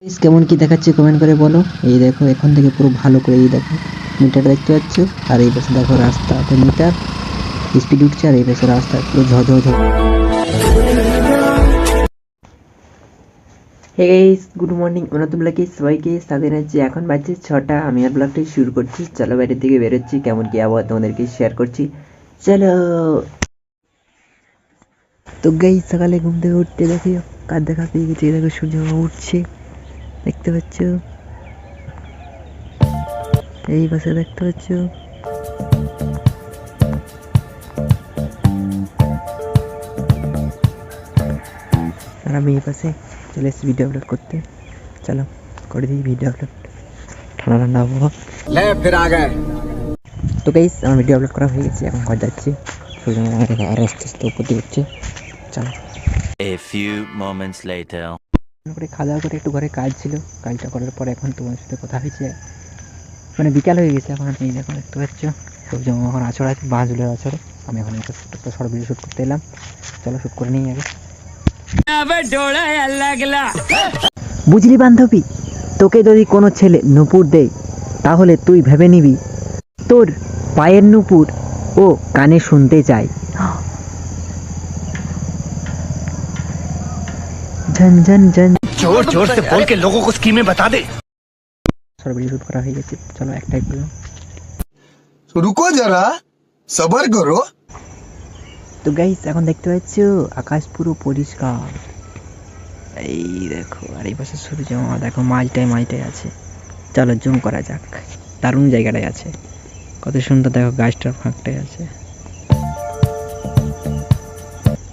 কেমন কি দেখাচ্ছে কমেন্ট করে বলো। এই দেখো এখান থেকে পুরো ভালো করে এই দেখো মিটার দেখতে পাচ্ছ, আর এই পাশে দেখো রাস্তা তো মিটার স্পিড উঠছে, আর এই পাশে রাস্তা পুরো ঝঝ। Hey guys, good morning. নতুন ব্লগে সবাইকে স্বাগত জানাচ্ছি। এখন বাজছে 6টা। আমি আর ব্লগটি শুরু করছি। চলো বাইরের দিকে বেরোচ্ছি, কেমন কি আবহাওয়া তোমাদেরকে শেয়ার করছি। চলো। তো গাইস সকালে ঘুম থেকে উঠতে দেখো কার দেখা পেয়ে গেছে। দেখো সূর্য উঠছে, দেখতে পাচ্ছ। এই পাশে দেখতে পাচ্ছ আর আমি এই পাশে চলে এসেছি ভিডিও আপলোড করতে। চলো করে দিই ভিডিও আপলোড। ঠান্ডা ঠান্ডা আবহাওয়া। তো গাইস আমার ভিডিও আপলোড করা হয়ে গেছে, এখন ঘর যাচ্ছি। সূর্য আরো আস্তে আস্তে উপর দিয়ে উঠছে। চলো। A few moments later. করে খাওয়া দাওয়া করে একটু ঘরে কাজ ছিল, কাজটা করার পর এখন তোমার সাথে কথা হয়েছে। মানে বিকাল হয়ে গেছে, এখন আপনি এখন দেখতে পাচ্ছ সূর্য এখন আছড় আছে, বাঁশগুলোর আছড়ে। আমি এখন একটা শর্ট ভিডিও শ্যুট করতে এলাম। চলো শ্যুট করে নিই আগে। বুঝলি বান্ধবী, তোকে যদি কোনো ছেলে নুপুর দেয় তাহলে তুই ভেবে নিবি তোর পায়ের নুপুর ও কানে শুনতে চায়। ঝন ঝন ঝন। जोर जोर से बोल के लोगों को स्कीमें बता दे। শর্ট ভিডিও শ্যুট করা হয়ে গেছে, চলো একটাই করলাম। रुको जरा सबर करो। তো গাইস এখন দেখতে পাচ্ছ আকাশ পুরো পরিষ্কার। এই দেখো, আর এই পাশে সূর্য দেখো মাঝটায় আছে। চলো জুম করা যাক, দারুণ জায়গাটায় আছে, কত সুন্দর। দেখো গাছটার ফাঁকটায় আছে।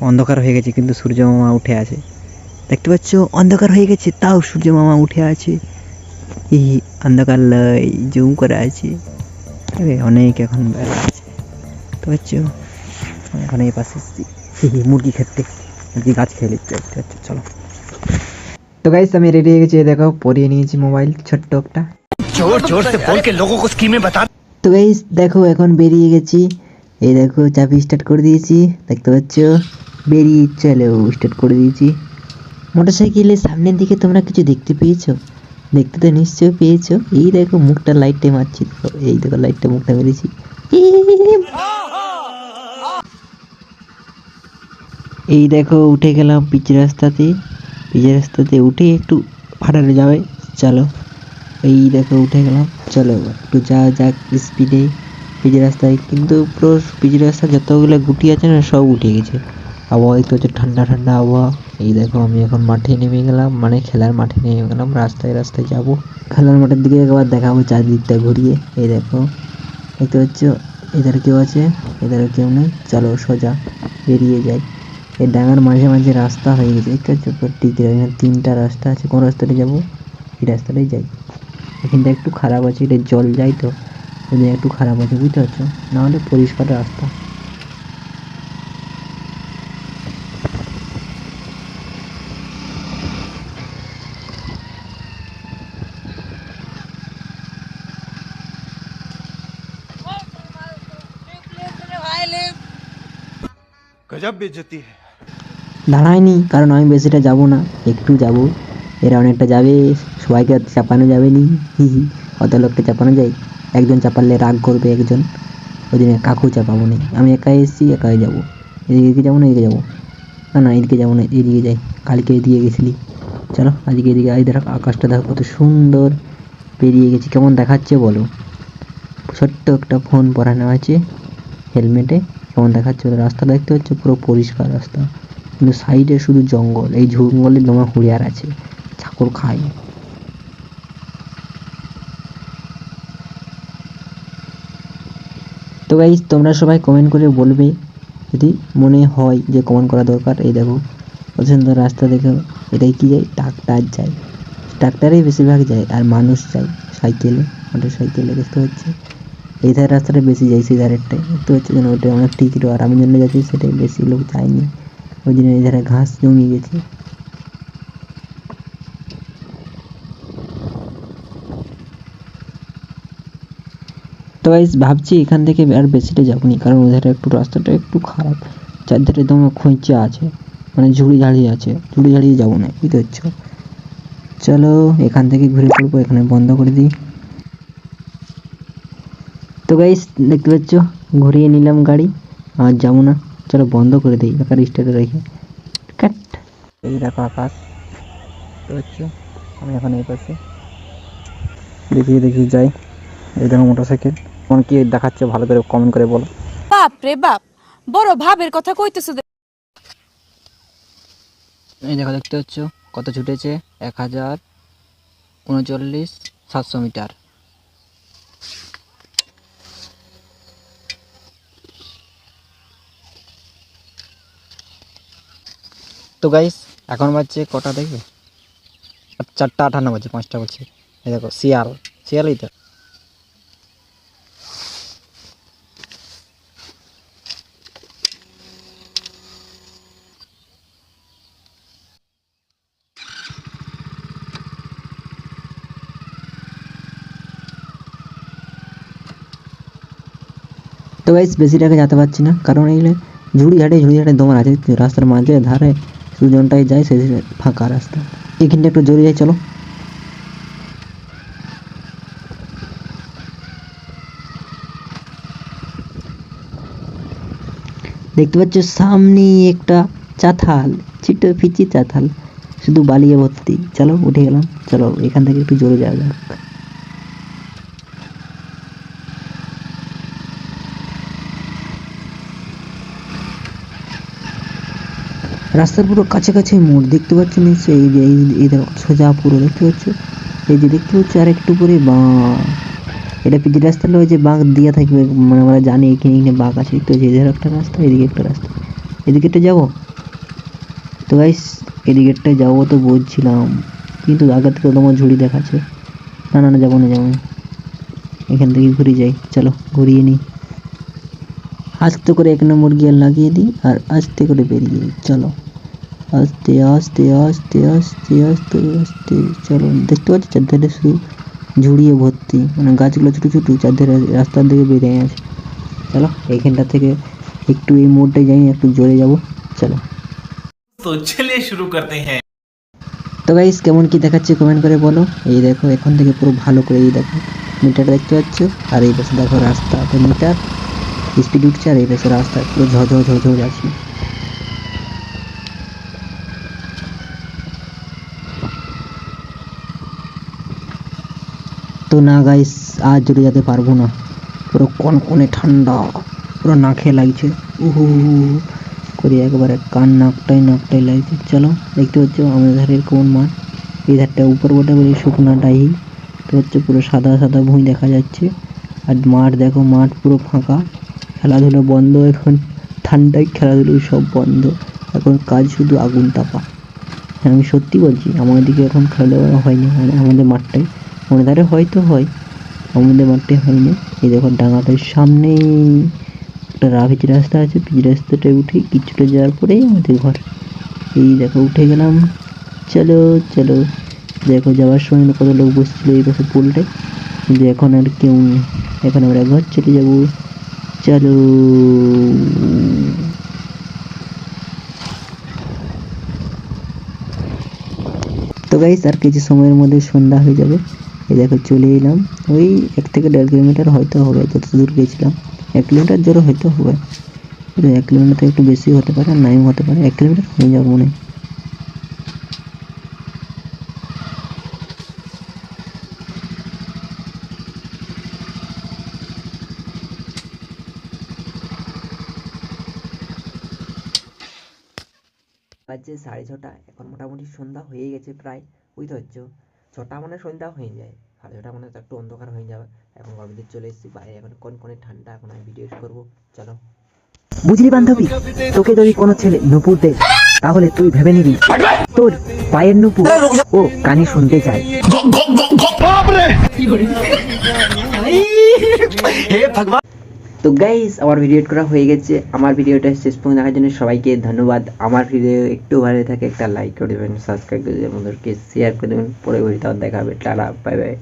অন্ধকার হয়ে গেছে কিন্তু সূর্য মামা উঠে আছে, দেখতে পাচ্ছ। অন্ধকার হয়ে গেছে তাও সূর্য মামা উঠে আছে। এই অন্ধকার লাই জুম করা আছে। অনেক এখন বেলা আছে, দেখতে পাচ্ছ। এখন এই পাশে মুরগি খেতে, মুরগি গাছ খেয়ে নিচ্ছে, দেখতে পাচ্ছ। চলো। তো গাইস আমি রেডি হয়ে গেছি, দেখো পরিয়ে নিয়েছি মোবাইল ছোট্ট একটা। जोर जोर से बोल के लोगों को स्कीमें बता दे। তো গাইস দেখো এখন বেরিয়ে গেছি। এই দেখো চাবি স্টার্ট করে দিয়েছি, দেখতে পাচ্ছ। বেরিয়ে চলো, স্টার্ট করে দিয়েছি। মোটরসাইকেলের সামনের দিকে তোমরা কিছু দেখতে পেয়েছো? দেখতে তো নিশ্চয়ই পেয়েছো। এই দেখো মুখটা লাইটটা মারছি, এই দেখো লাইটটা মুখটা মেরেছি। এই দেখো উঠে গেলাম পিচের রাস্তাতে উঠে একটু হাঁটানো যাবে। চলো এই দেখো উঠে গেলাম। চলো একটু যাওয়া যাক স্পিডে পিচের রাস্তায়। কিন্তু পুরো পিচের রাস্তা যতগুলো গুটি আছে না সব উঠে গেছে। আবহাওয়া একটু হচ্ছে ঠান্ডা ঠান্ডা আবহাওয়া। এই দেখো আমি এখন মাঠে নেমে গেলাম, মানে খেলার মাঠে নেমে গেলাম। রাস্তায় যাবো, খেলার মাঠের দিকে একবার দেখাবো চারদিকটা ঘুরিয়ে। এই দেখো দেখতে পাচ্ছ এধারে কেউ আছে, এধারে কেউ নেই। চলো সোজা বেরিয়ে যাই। এই ডাঙার মাঝে মাঝে রাস্তা হয়ে গেছে, দেখতে পাচ্ছ। এখানে 3টা রাস্তা আছে, কোন রাস্তাটা যাবো? এই রাস্তাটাই যাই। এখানটা একটু খারাপ আছে, এটা জল যায় তো ওই একটু খারাপ আছে, বুঝতে পারছো। নাহলে পরিষ্কার রাস্তা। गजब बेइज्जती है। দাঁড়ায়নি, কারণ আমি বেশিটা যাব না, একটু যাব। এরা অনেকটা যাবে, সবাইকে চাপানো যাবে নি। অত লোককে চাপানো যায়? একজন চাপালে রাগ করবে একজন, ওই জন্য কাকু চাপাবো না। আমি একাই এসেছি, একাই যাবো। এদিকে যাবো না, এদিকে যাবো না, এদিকে যাবো না, এদিকে যাই। কালকে এদিকে গেছিলি, চলো আজকে এদিকে। এই দেখো আকাশটা দেখো কত সুন্দর। বেরিয়ে গেছি, কেমন দেখাচ্ছে বলো? ছোট্ট একটা ফোন পরানো আছে হেলমেটে, কেমন দেখাচ্ছে? রাস্তা দেখতে হচ্ছে পুরো পরিষ্কার রাস্তা, কিন্তু সাইডে শুধু জঙ্গল। এই জঙ্গলে তোমার হুড়িয়ার আছে, ছাগল খায়। তো গাইস তোমরা সবাই কমেন্ট করে বলবে যদি মনে হয় যে কমেন্ট করা দরকার। এই দেখো কত সুন্দর রাস্তা, দেখো। এটাই কি যায়? ট্রাক্টর যায়, ট্রাক্টরেই বেশিরভাগ যায়, আর মানুষ যায় সাইকেলে, মোটর সাইকেলে, দেখতে পাচ্ছি। এই ধারের রাস্তাটা বেশি যায়, সেই ধারেরটাই দেখতে পাচ্ছি যেন ওটা অনেক টিকিট। আর আমি জন্য যাচ্ছি সেটাই বেশি লোক যায়নি, ওই জন্য এই ধারে ঘাস জমিয়ে গেছে। তো গাইস ভাবছি এখান থেকে আর বেশিটা যাবনি, কারণ ওই ধারে একটু রাস্তাটা একটু খারাপ, চারধারে দমে খোঁচা আছে, মানে ঝুড়ি ঝাড়িয়ে আছে, ঝুড়ি ঝাড়িয়ে যাবো না, বুঝতে পারছো। চলো এখান থেকে ঘুরে পড়বো, এখানে বন্ধ করে দিই। তো গাইস দেখতে পাচ্ছ ঘুরিয়ে নিলাম গাড়ি, আর যাবো না, চলো বন্ধ করে দিই একার স্টার্টে রেখে। কাট। এই দেখো আকাশ, দেখতে পাচ্ছ। আমি এখন এই পাশে দেখি যাই। এই দেখো মোটরসাইকেল, কোন কি দেখাচ্ছে ভালো করে কমেন্ট করে বলো। বাপ রে বাপ, বড় ভাবের কথা কইতেছো। এই দেখো দেখতে পাচ্ছ কত ছুটেছে, 1039,700 মিটার। তো গাইস এখন বাজছে কটা দেখবে, 4:58 বাজে, 5টা বাজছে। এই দেখো শিয়ালই তো। তো গাইস বেশি টাকা যেতে পারছি না, কারণ এইগুলো ঝুড়ি ঝাড়ে দোকান আছে রাস্তার মাঝে ধারে, সুজনটাই যায় সেই ফাঁকা রাস্তা। এখানটা একটু জোরে যাই, চলো। দেখতে পাচ্ছ সামনে একটা চাতাল, ছোট পিচি চাতাল, শুধু বালিয়ে ভর্তি। চলো উঠে গেলাম, চলো এখান থেকে একটু জোরে যাওয়া যাক। রাস্তার পুরো কাছাকাছি মোড় দেখতে পাচ্ছ নিশ্চয়ই, এই যে এই দেখো সোজা পুরো দেখতে পাচ্ছ, এই যে দেখতে পাচ্ছ আর একটু পরে এটা পিচি রাস্তা হলে ওই যে বাঁক দিয়া থাকবে, মানে আমরা জানি এখানে বাঁক আছে। তো এদিকে একটা রাস্তা, এদিকে একটা রাস্তা, এদিকেটা যাবো। তো গাইস এদিকেরটায় যাবো তো বলছিলাম, কিন্তু আগে থেকে তোমার ঝুড়ি দেখাচ্ছে। না যাবো না, এখান থেকে ঘুরে যাই, চলো ঘুরিয়ে নিই। আস্তে করে 1 নম্বর গিয়ার লাগিয়ে দিই আর আস্তে করে বেরিয়ে যাই, চলো আস্তে আস্তে আস্তে আস্তে আস্তে আস্তে। চলো দেখতে পাচ্ছি চারধারে শুধু ঝুড়িয়ে ভর্তি, মানে গাছগুলো ছোটো ছোটো চারধারে রাস্তার দিকে বেরিয়ে আছে। চলো এইখানটা থেকে একটু এই মোড়টায় যাই, একটু জোরে যাব, চলো। तो चलिए शुरू करते हैं। তো গাইস কেমন কি দেখাচ্ছে কমেন্ট করে বলো। এই দেখো এখন থেকে পুরো ভালো করে এই দেখো মিটার দেখতে পাচ্ছ, আর এই পাশে দেখো রাস্তা, তো মিটার স্পিড উঠছে, আর এই পাশে রাস্তা পুরো ঝঝ যাচ্ছে। তো না গাইস আজ জোরে যেতে পারবো না, পুরো কনকনে ঠান্ডা, পুরো না খেয়ে লাগছে, উহু করে একবারে কান নাকটাই লাগছে। চলো দেখতে পাচ্ছ আমাদের ধারের কোন মাঠ, এই ধারটা উপর বটে বলে শুকনা ডাহি, তো হচ্ছে পুরো সাদা ভুঁই দেখা যাচ্ছে। আর মাঠ দেখো, মাঠ পুরো ফাঁকা, খেলাধুলো বন্ধ এখন, ঠান্ডায় খেলাধুলো সব বন্ধ, এখন কাজ শুধু আগুন তাপা। হ্যাঁ আমি সত্যি বলছি, আমাদের দিকে এখন খেলাধুলা হয়নি, মানে আমাদের মাঠটায়, আমাদের ধারে হয়তো হয়, আমাদের মাঠে হয়নি। এই দেখো ডাঙাটার সামনেই একটা পিচ রাস্তা আছে, পিচ রাস্তাটায় উঠে কিছুটা যাওয়ার পরেই আমাদের ঘর। এই দেখো উঠে গেলাম, চলো দেখো যাওয়ার সময় কত লোক বসছিল এই পাশে পুলটায়, কিন্তু এখন আর কেউ নেই, এখন আমরা ঘর চলে যাবো, চলো। তো গাইস আর কিছু সময়ের মধ্যে সন্ধ্যা হয়ে যাবে। এই দেখো চলে এলাম, ওই 1 থেকে 1.5 কিলোমিটার হয়তো হবে, যত দূর গেছিলাম 1 কিলোমিটার জোরে হয়তো হবে, 1 কিলোমিটার থেকে একটু বেশি হতে পারে, নাইও হতে পারে, 1 কিলোমিটার হয়ে যাবে মনে হয়। বাজছে 6:30, এখন মোটামুটি সন্ধ্যা হয়ে গেছে প্রায়, বুঝতে পারছো 6টা মানে সন্ধ্যা হয়ে যায়, 6:30 মানে তো একটু অন্ধকার হয়ে যাবে। এখন ঘর ভিতরে চলে এসেছি, বাইরে এখন কনকনে ঠান্ডা, এখন আমি ভিডিও করবো, চলো। বুঝলি বান্ধবী, তোকে যদি কোনো ছেলে নুপুর দেয় তাহলে তুই ভেবে নিবি তোর পায়ের নুপুর ও কানে শুনতে চায়। তো গাইস আমার ভিডিও করা হয়ে গেছে, আমার ভিডিওটা শেষ পর্যন্ত দেখার জন্য সবাইকে ধন্যবাদ। আমার ভিডিও একটু ভালো থাকে একটা লাইক করে দেবেন, সাবস্ক্রাইব করে দেবেন, বন্ধুদেরকে শেয়ার করে দেবেন, পরে ভিডিও দেখা হবে, টাটা বাই বাই।